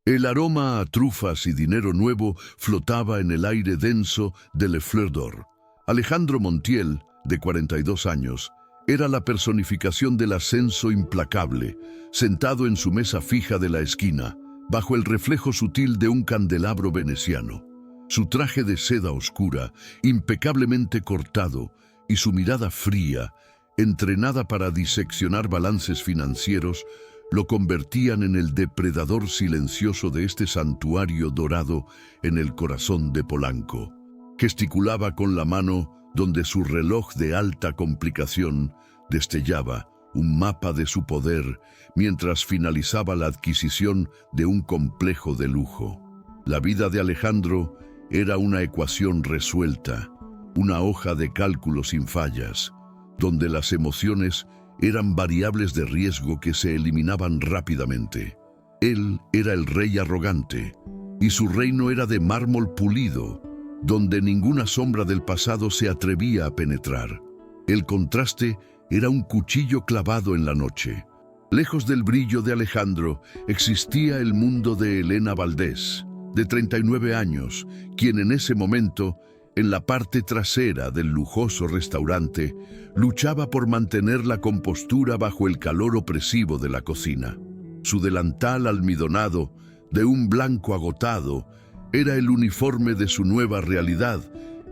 El aroma a trufas y dinero nuevo flotaba en el aire denso de Le Fleur d'Or. Alejandro Montiel, de 42 años, era la personificación del ascenso implacable, sentado en su mesa fija de la esquina, bajo el reflejo sutil de un candelabro veneciano. Su traje de seda oscura, impecablemente cortado, y su mirada fría, entrenada para diseccionar balances financieros, lo convertían en el depredador silencioso de este santuario dorado en el corazón de Polanco. Gesticulaba con la mano donde su reloj de alta complicación destellaba un mapa de su poder mientras finalizaba la adquisición de un complejo de lujo. La vida de Alejandro era una ecuación resuelta, una hoja de cálculo sin fallas, donde las emociones eran variables de riesgo que se eliminaban rápidamente. Él era el rey arrogante, y su reino era de mármol pulido, donde ninguna sombra del pasado se atrevía a penetrar. El contraste era un cuchillo clavado en la noche. Lejos del brillo de Alejandro existía el mundo de Elena Valdés, de 39 años, quien en ese momento, en la parte trasera del lujoso restaurante, luchaba por mantener la compostura bajo el calor opresivo de la cocina. Su delantal almidonado, de un blanco agotado, era el uniforme de su nueva realidad,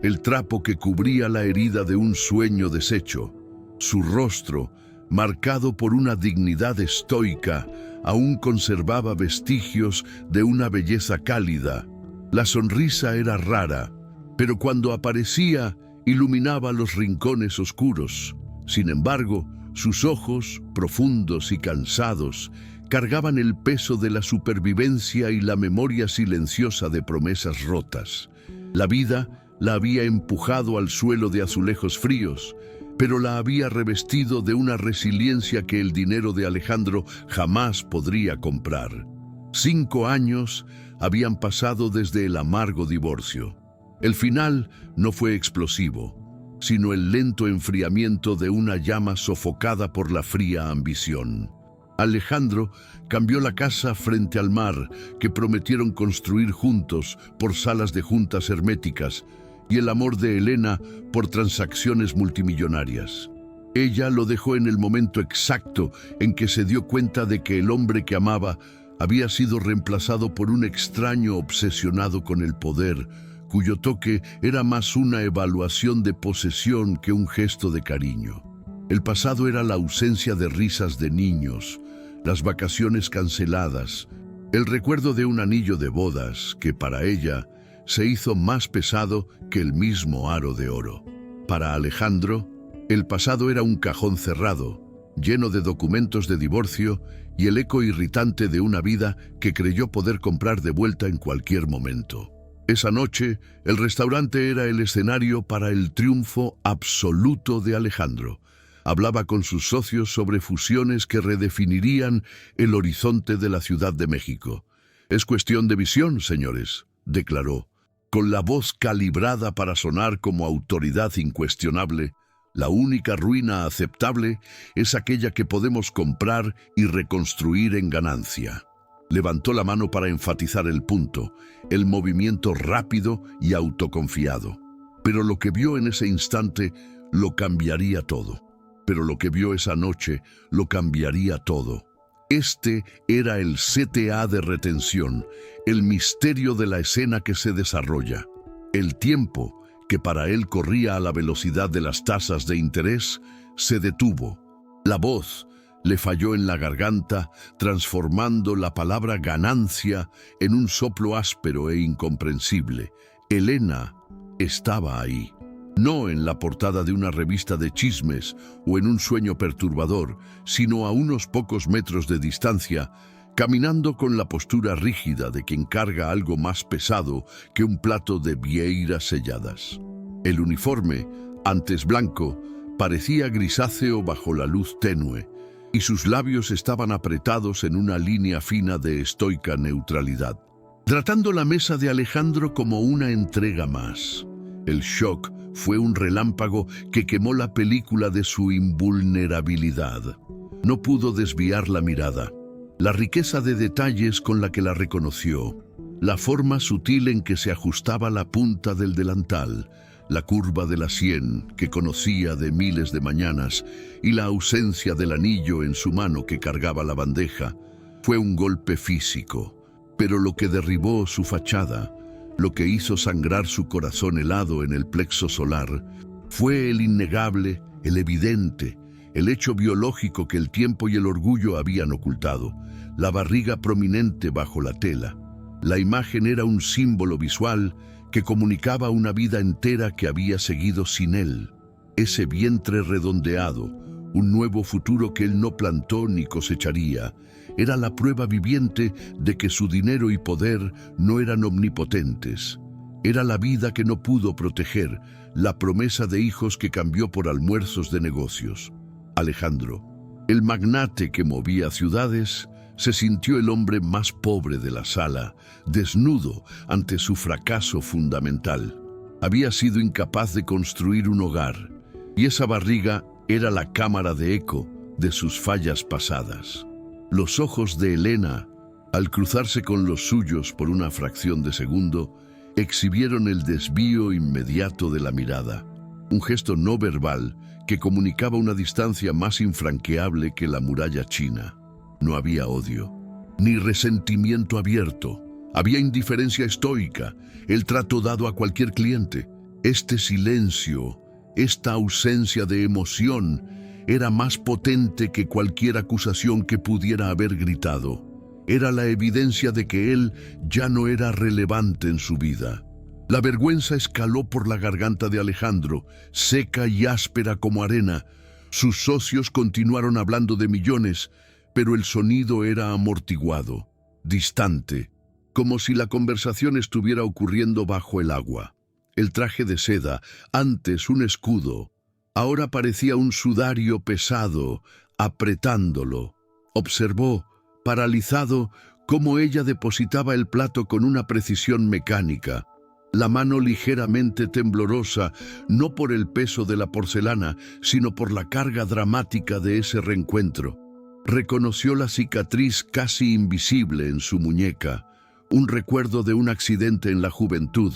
el trapo que cubría la herida de un sueño deshecho. Su rostro, marcado por una dignidad estoica, aún conservaba vestigios de una belleza cálida. La sonrisa era rara, pero cuando aparecía, iluminaba los rincones oscuros. Sin embargo, sus ojos, profundos y cansados, cargaban el peso de la supervivencia y la memoria silenciosa de promesas rotas. La vida la había empujado al suelo de azulejos fríos, pero la había revestido de una resiliencia que el dinero de Alejandro jamás podría comprar. 5 años habían pasado desde el amargo divorcio. El final no fue explosivo, sino el lento enfriamiento de una llama sofocada por la fría ambición. Alejandro cambió la casa frente al mar que prometieron construir juntos por salas de juntas herméticas y el amor de Elena por transacciones multimillonarias. Ella lo dejó en el momento exacto en que se dio cuenta de que el hombre que amaba había sido reemplazado por un extraño obsesionado con el poder, cuyo toque era más una evaluación de posesión que un gesto de cariño. El pasado era la ausencia de risas de niños, las vacaciones canceladas, el recuerdo de un anillo de bodas que para ella se hizo más pesado que el mismo aro de oro. Para Alejandro, el pasado era un cajón cerrado, lleno de documentos de divorcio y el eco irritante de una vida que creyó poder comprar de vuelta en cualquier momento. Esa noche, el restaurante era el escenario para el triunfo absoluto de Alejandro. Hablaba con sus socios sobre fusiones que redefinirían el horizonte de la Ciudad de México. «Es cuestión de visión, señores», declaró, con la voz calibrada para sonar como autoridad incuestionable. «La única ruina aceptable es aquella que podemos comprar y reconstruir en ganancia». Levantó la mano para enfatizar el punto, el movimiento rápido y autoconfiado. Pero lo que vio en ese instante lo cambiaría todo. Pero lo que vio esa noche lo cambiaría todo. Este era el CTA de retención, el misterio de la escena que se desarrolla. El tiempo, que para él corría a la velocidad de las tasas de interés, se detuvo. La voz le falló en la garganta, transformando la palabra ganancia en un soplo áspero e incomprensible. Elena estaba ahí. No en la portada de una revista de chismes o en un sueño perturbador, sino a unos pocos metros de distancia, caminando con la postura rígida de quien carga algo más pesado que un plato de vieiras selladas. El uniforme, antes blanco, parecía grisáceo bajo la luz tenue, y sus labios estaban apretados en una línea fina de estoica neutralidad, tratando la mesa de Alejandro como una entrega más. El shock fue un relámpago que quemó la película de su invulnerabilidad. No pudo desviar la mirada. La riqueza de detalles con la que la reconoció, la forma sutil en que se ajustaba la punta del delantal, la curva de la sien que conocía de miles de mañanas y la ausencia del anillo en su mano que cargaba la bandeja, fue un golpe físico. Pero lo que derribó su fachada, lo que hizo sangrar su corazón helado en el plexo solar, fue el innegable, el evidente, el hecho biológico que el tiempo y el orgullo habían ocultado, la barriga prominente bajo la tela. La imagen era un símbolo visual que comunicaba una vida entera que había seguido sin él. Ese vientre redondeado, un nuevo futuro que él no plantó ni cosecharía, era la prueba viviente de que su dinero y poder no eran omnipotentes. Era la vida que no pudo proteger, la promesa de hijos que cambió por almuerzos de negocios. Alejandro, el magnate que movía ciudades, se sintió el hombre más pobre de la sala, desnudo ante su fracaso fundamental. Había sido incapaz de construir un hogar, y esa barriga era la cámara de eco de sus fallas pasadas. Los ojos de Elena, al cruzarse con los suyos por una fracción de segundo, exhibieron el desvío inmediato de la mirada, un gesto no verbal que comunicaba una distancia más infranqueable que la muralla china. No había odio, ni resentimiento abierto. Había indiferencia estoica, el trato dado a cualquier cliente. Este silencio, esta ausencia de emoción, era más potente que cualquier acusación que pudiera haber gritado. Era la evidencia de que él ya no era relevante en su vida. La vergüenza escaló por la garganta de Alejandro, seca y áspera como arena. Sus socios continuaron hablando de millones, pero el sonido era amortiguado, distante, como si la conversación estuviera ocurriendo bajo el agua. El traje de seda, antes un escudo, ahora parecía un sudario pesado, apretándolo. Observó, paralizado, cómo ella depositaba el plato con una precisión mecánica, la mano ligeramente temblorosa, no por el peso de la porcelana, sino por la carga dramática de ese reencuentro. Reconoció la cicatriz casi invisible en su muñeca, un recuerdo de un accidente en la juventud,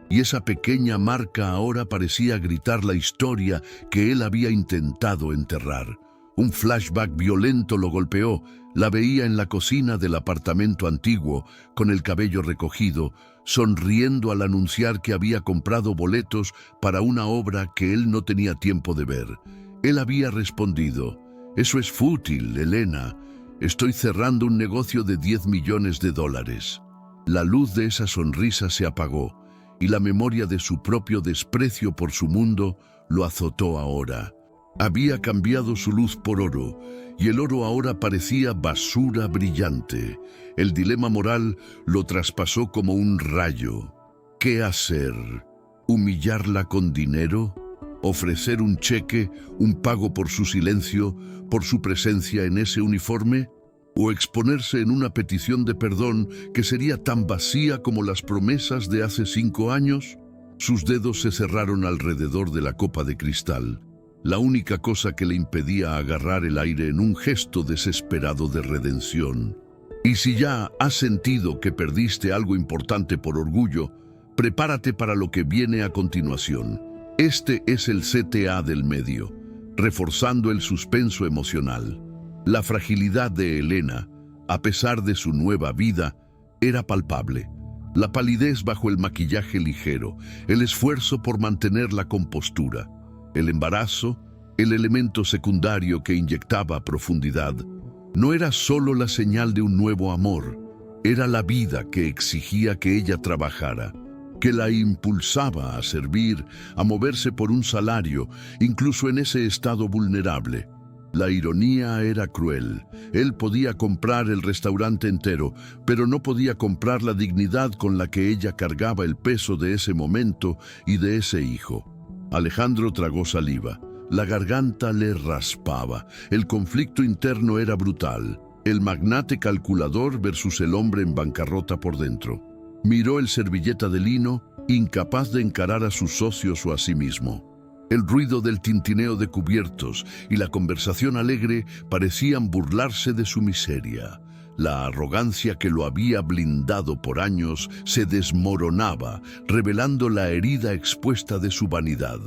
y esa pequeña marca ahora parecía gritar la historia que él había intentado enterrar. Un flashback violento lo golpeó. La veía en la cocina del apartamento antiguo, con el cabello recogido, sonriendo al anunciar que había comprado boletos para una obra que él no tenía tiempo de ver. Él había respondido: «Eso es fútil, Elena. Estoy cerrando un negocio de $10 millones. La luz de esa sonrisa se apagó, y la memoria de su propio desprecio por su mundo lo azotó ahora. Había cambiado su luz por oro, y el oro ahora parecía basura brillante. El dilema moral lo traspasó como un rayo. ¿Qué hacer? ¿Humillarla con dinero? ¿Ofrecer un cheque, un pago por su silencio, por su presencia en ese uniforme? ¿O exponerse en una petición de perdón que sería tan vacía como las promesas de hace 5 años? Sus dedos se cerraron alrededor de la copa de cristal, la única cosa que le impedía agarrar el aire en un gesto desesperado de redención. Y si ya has sentido que perdiste algo importante por orgullo, prepárate para lo que viene a continuación. Este es el CTA del medio, reforzando el suspenso emocional. La fragilidad de Elena, a pesar de su nueva vida, era palpable. La palidez bajo el maquillaje ligero, el esfuerzo por mantener la compostura, el embarazo, el elemento secundario que inyectaba profundidad, no era solo la señal de un nuevo amor, era la vida que exigía que ella trabajara, que la impulsaba a servir, a moverse por un salario, incluso en ese estado vulnerable. La ironía era cruel. Él podía comprar el restaurante entero, pero no podía comprar la dignidad con la que ella cargaba el peso de ese momento y de ese hijo. Alejandro tragó saliva. La garganta le raspaba. El conflicto interno era brutal. El magnate calculador versus el hombre en bancarrota por dentro. Miró el servilleta de lino, incapaz de encarar a sus socios o a sí mismo. El ruido del tintineo de cubiertos y la conversación alegre parecían burlarse de su miseria. La arrogancia que lo había blindado por años se desmoronaba, revelando la herida expuesta de su vanidad.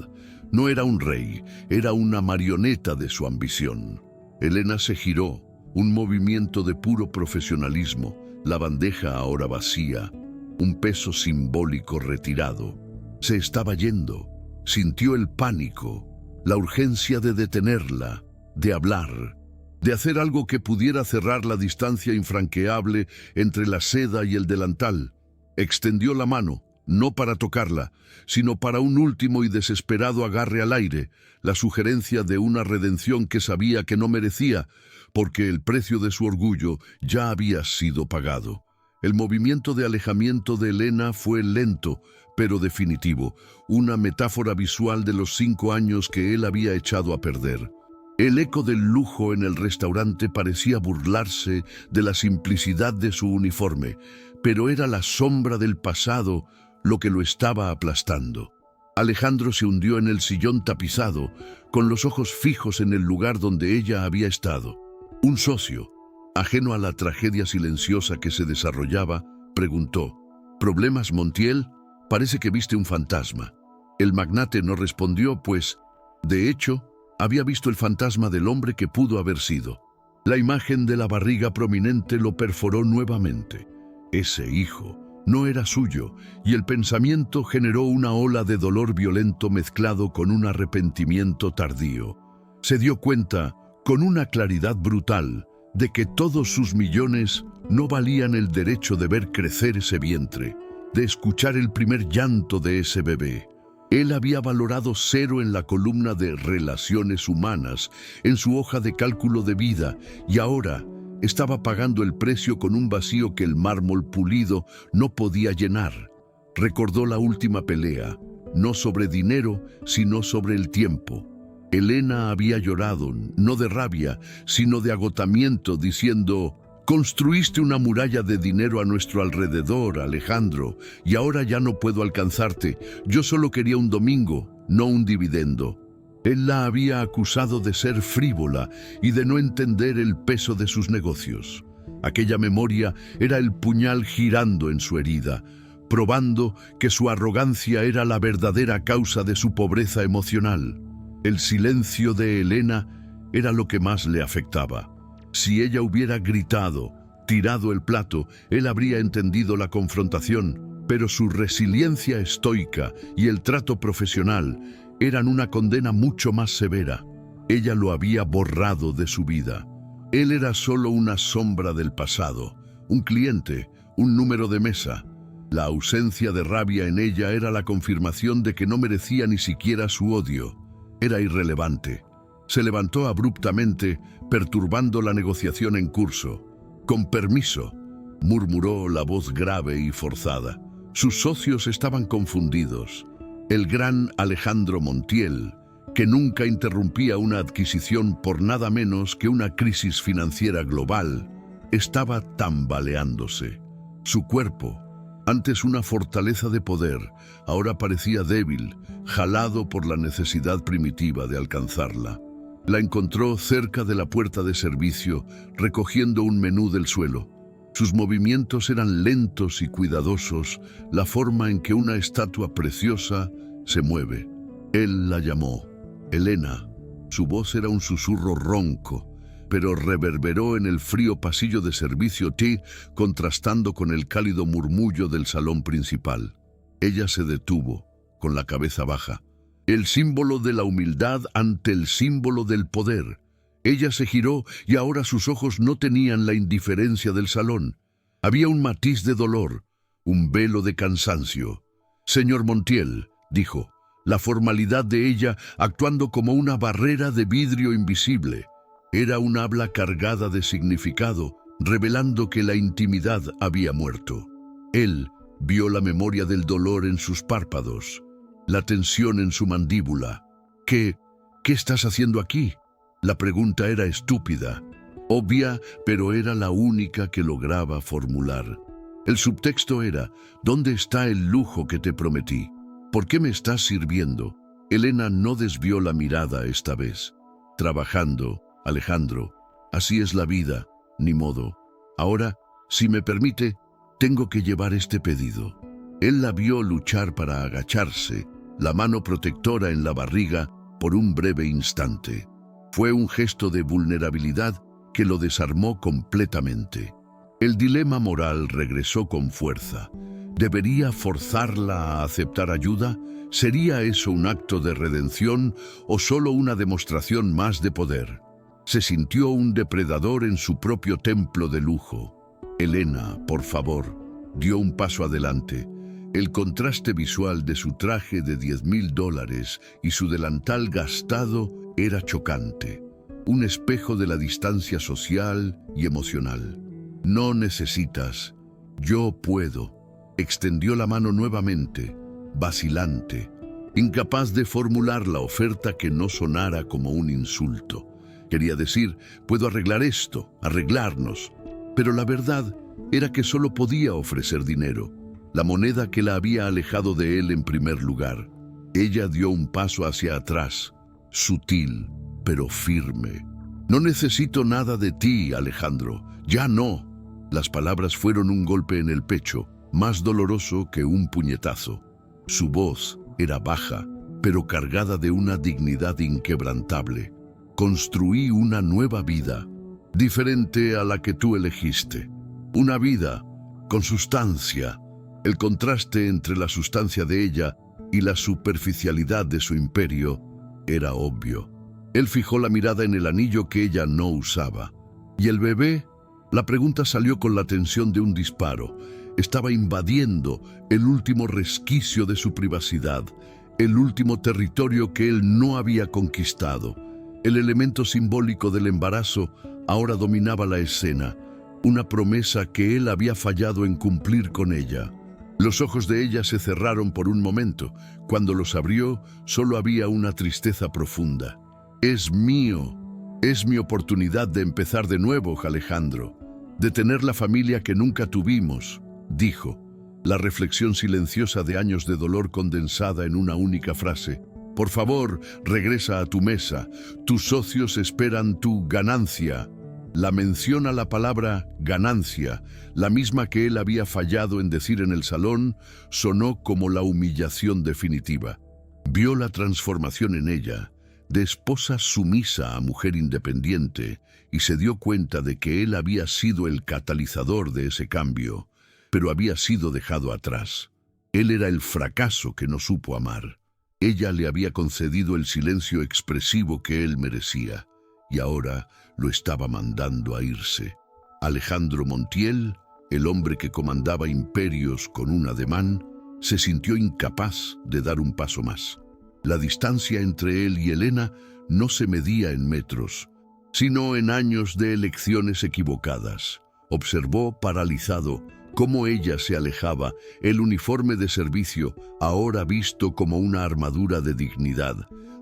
No era un rey, era una marioneta de su ambición. Elena se giró, un movimiento de puro profesionalismo, la bandeja ahora vacía, un peso simbólico retirado. Se estaba yendo. Sintió el pánico, la urgencia de detenerla, de hablar, de hacer algo que pudiera cerrar la distancia infranqueable entre la seda y el delantal. Extendió la mano, no para tocarla, sino para un último y desesperado agarre al aire, la sugerencia de una redención que sabía que no merecía, porque el precio de su orgullo ya había sido pagado. El movimiento de alejamiento de Elena fue lento, pero definitivo, una metáfora visual de los 5 años que él había echado a perder. El eco del lujo en el restaurante parecía burlarse de la simplicidad de su uniforme, pero era la sombra del pasado lo que lo estaba aplastando. Alejandro se hundió en el sillón tapizado, con los ojos fijos en el lugar donde ella había estado. Un socio, ajeno a la tragedia silenciosa que se desarrollaba, preguntó: ¿Problemas, Montiel? Parece que viste un fantasma. El magnate no respondió, pues, de hecho, había visto el fantasma del hombre que pudo haber sido. La imagen de la barriga prominente lo perforó nuevamente. Ese hijo no era suyo, y el pensamiento generó una ola de dolor violento mezclado con un arrepentimiento tardío. Se dio cuenta, con una claridad brutal, de que todos sus millones no valían el derecho de ver crecer ese vientre, de escuchar el primer llanto de ese bebé. Él había valorado 0 en la columna de relaciones humanas, en su hoja de cálculo de vida, y ahora estaba pagando el precio con un vacío que el mármol pulido no podía llenar. Recordó la última pelea, no sobre dinero, sino sobre el tiempo. Elena había llorado, no de rabia, sino de agotamiento, diciendo: «Construiste una muralla de dinero a nuestro alrededor, Alejandro, y ahora ya no puedo alcanzarte. Yo solo quería un domingo, no un dividendo». Él la había acusado de ser frívola y de no entender el peso de sus negocios. Aquella memoria era el puñal girando en su herida, probando que su arrogancia era la verdadera causa de su pobreza emocional. El silencio de Elena era lo que más le afectaba. Si ella hubiera gritado, tirado el plato, él habría entendido la confrontación, pero su resiliencia estoica y el trato profesional eran una condena mucho más severa. Ella lo había borrado de su vida. Él era solo una sombra del pasado, un cliente, un número de mesa. La ausencia de rabia en ella era la confirmación de que no merecía ni siquiera su odio. Era irrelevante. Se levantó abruptamente, perturbando la negociación en curso. «Con permiso», murmuró la voz grave y forzada. Sus socios estaban confundidos. El gran Alejandro Montiel, que nunca interrumpía una adquisición por nada menos que una crisis financiera global, estaba tambaleándose. Su cuerpo, antes una fortaleza de poder, ahora parecía débil, jalado por la necesidad primitiva de alcanzarla. La encontró cerca de la puerta de servicio, recogiendo un menú del suelo. Sus movimientos eran lentos y cuidadosos, la forma en que una estatua preciosa se mueve. Él la llamó Elena. Su voz era un susurro ronco, pero reverberó en el frío pasillo de servicio T, contrastando con el cálido murmullo del salón principal. Ella se detuvo, con la cabeza baja. El símbolo de la humildad ante el símbolo del poder. Ella se giró y ahora sus ojos no tenían la indiferencia del salón. Había un matiz de dolor, un velo de cansancio. «Señor Montiel», dijo, la formalidad de ella actuando como una barrera de vidrio invisible. Era un habla cargada de significado, revelando que la intimidad había muerto. Él vio la memoria del dolor en sus párpados, la tensión en su mandíbula. ¿Qué estás haciendo aquí? La pregunta era estúpida, obvia, pero era la única que lograba formular. El subtexto era: ¿dónde está el lujo que te prometí? ¿Por qué me estás sirviendo? Elena no desvió la mirada esta vez. Trabajando, Alejandro, así es la vida, ni modo. Ahora, si me permite, tengo que llevar este pedido. Él la vio luchar para agacharse, la mano protectora en la barriga, por un breve instante. Fue un gesto de vulnerabilidad que lo desarmó completamente. El dilema moral regresó con fuerza. ¿Debería forzarla a aceptar ayuda? ¿Sería eso un acto de redención o solo una demostración más de poder? Se sintió un depredador en su propio templo de lujo. Elena, por favor, dio un paso adelante. El contraste visual de su traje de $10.000 y su delantal gastado era chocante. Un espejo de la distancia social y emocional. No necesitas, yo puedo. Extendió la mano nuevamente, vacilante, incapaz de formular la oferta que no sonara como un insulto. Quería decir, puedo arreglar esto, arreglarnos. Pero la verdad era que solo podía ofrecer dinero, la moneda que la había alejado de él en primer lugar. Ella dio un paso hacia atrás, sutil, pero firme. No necesito nada de ti, Alejandro, ya no. Las palabras fueron un golpe en el pecho, más doloroso que un puñetazo. Su voz era baja, pero cargada de una dignidad inquebrantable. Construí una nueva vida, diferente a la que tú elegiste. Una vida con sustancia. El contraste entre la sustancia de ella y la superficialidad de su imperio era obvio. Él fijó la mirada en el anillo que ella no usaba. ¿Y el bebé? La pregunta salió con la tensión de un disparo. Estaba invadiendo el último resquicio de su privacidad, el último territorio que él no había conquistado. El elemento simbólico del embarazo ahora dominaba la escena, una promesa que él había fallado en cumplir con ella. Los ojos de ella se cerraron por un momento. Cuando los abrió, solo había una tristeza profunda. Es mío. Es mi oportunidad de empezar de nuevo, Alejandro, de tener la familia que nunca tuvimos, dijo. La reflexión silenciosa de años de dolor condensada en una única frase. Por favor, regresa a tu mesa. Tus socios esperan tu ganancia. La mención a la palabra ganancia, la misma que él había fallado en decir en el salón, sonó como la humillación definitiva. Vio la transformación en ella, de esposa sumisa a mujer independiente, y se dio cuenta de que él había sido el catalizador de ese cambio, pero había sido dejado atrás. Él era el fracaso que no supo amar. Ella le había concedido el silencio expresivo que él merecía, y ahora lo estaba mandando a irse. Alejandro Montiel, el hombre que comandaba imperios con un ademán, se sintió incapaz de dar un paso más. La distancia entre él y Elena no se medía en metros, sino en años de elecciones equivocadas. Observó paralizado cómo ella se alejaba, el uniforme de servicio, ahora visto como una armadura de dignidad,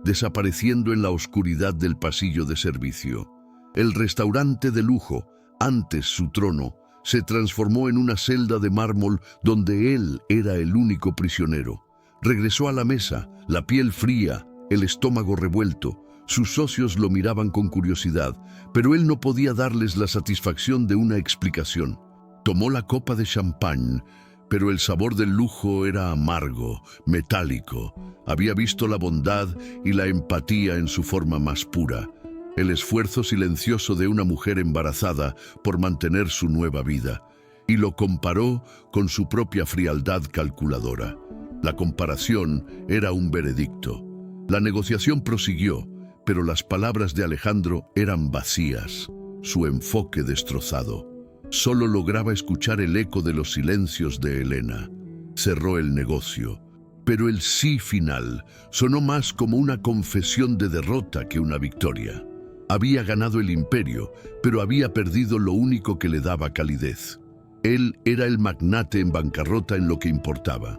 desapareciendo en la oscuridad del pasillo de servicio. El restaurante de lujo, antes su trono, se transformó en una celda de mármol donde él era el único prisionero. Regresó a la mesa, la piel fría, el estómago revuelto. Sus socios lo miraban con curiosidad, pero él no podía darles la satisfacción de una explicación. Tomó la copa de champán, pero el sabor del lujo era amargo, metálico. Había visto la bondad y la empatía en su forma más pura. El esfuerzo silencioso de una mujer embarazada por mantener su nueva vida, y lo comparó con su propia frialdad calculadora. La comparación era un veredicto. La negociación prosiguió, pero las palabras de Alejandro eran vacías, su enfoque destrozado. Solo lograba escuchar el eco de los silencios de Elena. Cerró el negocio, pero el sí final sonó más como una confesión de derrota que una victoria. Había ganado el imperio, pero había perdido lo único que le daba calidez. Él era el magnate en bancarrota en lo que importaba.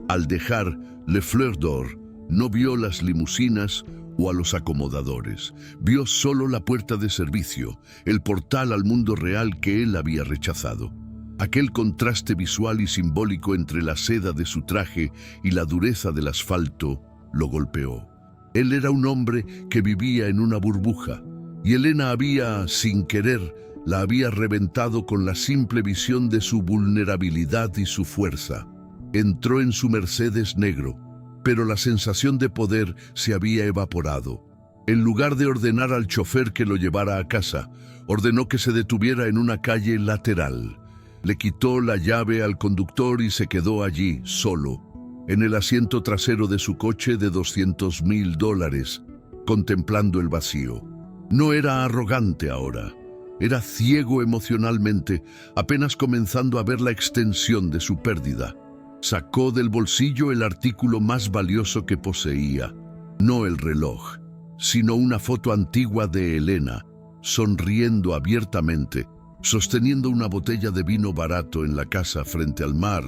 Al dejar Le Fleur d'Or, no vio las limusinas o a los acomodadores. Vio solo la puerta de servicio, el portal al mundo real que él había rechazado. Aquel contraste visual y simbólico entre la seda de su traje y la dureza del asfalto lo golpeó. Él era un hombre que vivía en una burbuja, y Elena había, sin querer, la había reventado con la simple visión de su vulnerabilidad y su fuerza. Entró en su Mercedes negro, pero la sensación de poder se había evaporado. En lugar de ordenar al chofer que lo llevara a casa, ordenó que se detuviera en una calle lateral. Le quitó la llave al conductor y se quedó allí, solo, en el asiento trasero de su coche de $200,000, contemplando el vacío. No era arrogante ahora. Era ciego emocionalmente, apenas comenzando a ver la extensión de su pérdida. Sacó del bolsillo el artículo más valioso que poseía, no el reloj, sino una foto antigua de Elena, sonriendo abiertamente, sosteniendo una botella de vino barato en la casa frente al mar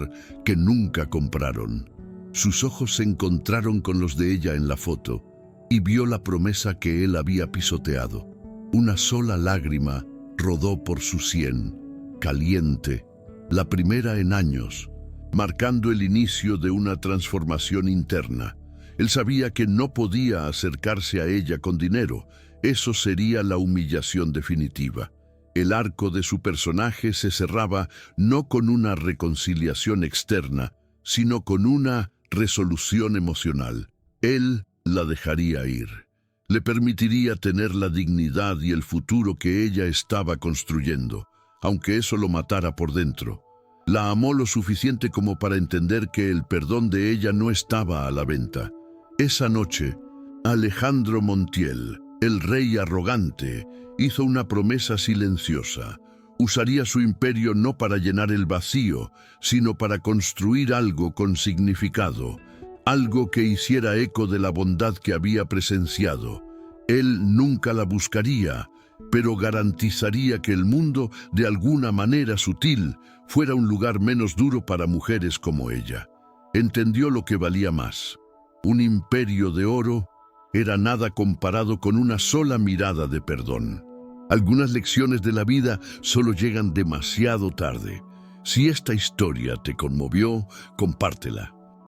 que nunca compraron. Sus ojos se encontraron con los de ella en la foto y vio la promesa que él había pisoteado. Una sola lágrima rodó por su sien, caliente, la primera en años, marcando el inicio de una transformación interna. Él sabía que no podía acercarse a ella con dinero. Eso sería la humillación definitiva. El arco de su personaje se cerraba no con una reconciliación externa, sino con una resolución emocional. Él la dejaría ir. Le permitiría tener la dignidad y el futuro que ella estaba construyendo, aunque eso lo matara por dentro. La amó lo suficiente como para entender que el perdón de ella no estaba a la venta. Esa noche, Alejandro Montiel, el rey arrogante, hizo una promesa silenciosa. Usaría su imperio no para llenar el vacío, sino para construir algo con significado, algo que hiciera eco de la bondad que había presenciado. Él nunca la buscaría, pero garantizaría que el mundo, de alguna manera sutil, fuera un lugar menos duro para mujeres como ella. Entendió lo que valía más. Un imperio de oro era nada comparado con una sola mirada de perdón. Algunas lecciones de la vida solo llegan demasiado tarde. Si esta historia te conmovió, compártela.